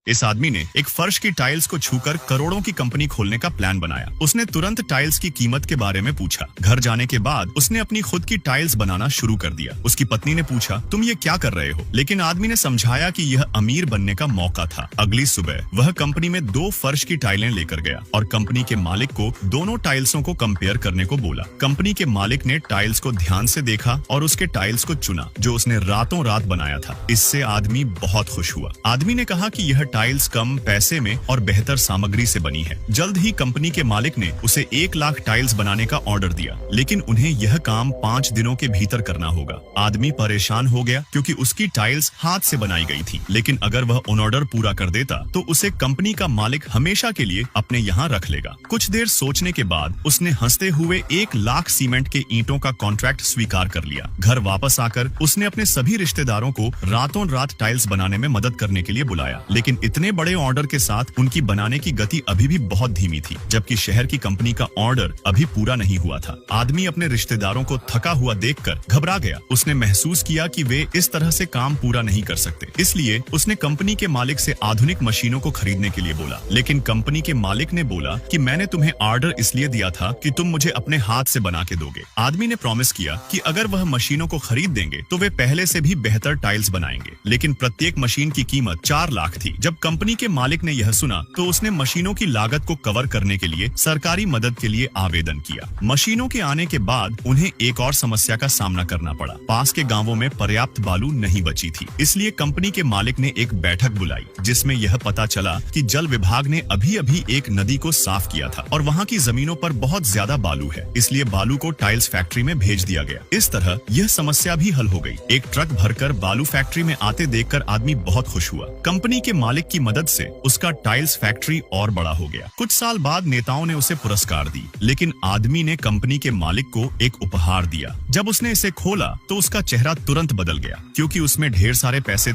इस आदमी ने एक फर्श की टाइल्स को छूकर करोड़ों की कंपनी खोलने का प्लान बनाया। उसने तुरंत टाइल्स की कीमत के बारे में पूछा। घर जाने के बाद उसने अपनी खुद की टाइल्स बनाना शुरू कर दिया। उसकी पत्नी ने पूछा, तुम ये क्या कर रहे हो? लेकिन आदमी ने समझाया कि यह अमीर बनने का मौका था। अगली सुबह वह कंपनी में 2 फर्श की टाइलें लेकर गया और कंपनी के मालिक को दोनों टाइल्सों को कंपेयर करने को बोला। कंपनी के मालिक ने टाइल्स को ध्यान से देखा और उसके टाइल्स को चुना जो उसने रातों रात बनाया था। इससे आदमी बहुत खुश हुआ। आदमी ने कहा कि यह टाइल्स कम पैसे में और बेहतर सामग्री से बनी है। जल्द ही कंपनी के मालिक ने उसे 1 लाख टाइल्स बनाने का ऑर्डर दिया, लेकिन उन्हें यह काम 5 दिनों के भीतर करना होगा। आदमी परेशान हो गया क्योंकि उसकी टाइल्स हाथ से बनाई गई थी, लेकिन अगर वह ऑर्डर पूरा कर देता तो उसे कंपनी का मालिक हमेशा के लिए अपने यहाँ रख लेगा। कुछ देर सोचने के बाद उसने हंसते हुए 1 लाख सीमेंट के ईंटों का कॉन्ट्रैक्ट स्वीकार कर लिया। घर वापस आकर उसने अपने सभी रिश्तेदारों को रातों रात टाइल्स बनाने में मदद करने के लिए बुलाया, लेकिन इतने बड़े ऑर्डर के साथ उनकी बनाने की गति अभी भी बहुत धीमी थी, जबकि शहर की कंपनी का ऑर्डर अभी पूरा नहीं हुआ था। आदमी अपने रिश्तेदारों को थका हुआ देखकर घबरा गया। उसने महसूस किया कि वे इस तरह से काम पूरा नहीं कर सकते, इसलिए उसने कंपनी के मालिक से आधुनिक मशीनों को खरीदने के लिए बोला। लेकिन कंपनी के मालिक ने बोला कि मैंने तुम्हें ऑर्डर इसलिए दिया था कि तुम मुझे अपने हाथ से बना के दोगे। आदमी ने प्रॉमिस किया कि अगर वह मशीनों को खरीद देंगे तो वे पहले से भी बेहतर टाइल्स बनाएंगे, लेकिन प्रत्येक मशीन की कीमत 4 लाख थी। जब कंपनी के मालिक ने यह सुना तो उसने मशीनों की लागत को कवर करने के लिए सरकारी मदद के लिए आवेदन किया। मशीनों के आने के बाद उन्हें एक और समस्या का सामना करना पड़ा। पास के गांवों में पर्याप्त बालू नहीं बची थी, इसलिए कंपनी के मालिक ने एक बैठक बुलाई जिसमें यह पता चला कि जल विभाग ने अभी-अभी एक नदी को साफ किया था और वहां की जमीनों पर बहुत ज्यादा बालू है, इसलिए बालू को टाइल्स फैक्ट्री में भेज दिया गया। इस तरह यह समस्या भी हल हो गई। एक ट्रक भरकर बालू फैक्ट्री में आते देखकर आदमी बहुत खुश हुआ। कंपनी के मालिक की मदद से उसका टाइल्स फैक्ट्री और बड़ा हो गया। कुछ साल बाद नेताओं ने उसे पुरस्कार दी, लेकिन आदमी ने कंपनी के मालिक को एक उपहार दिया। जब उसने इसे खोला तो उसका चेहरा तुरंत बदल गया, क्योंकि उसमें ढेर सारे पैसे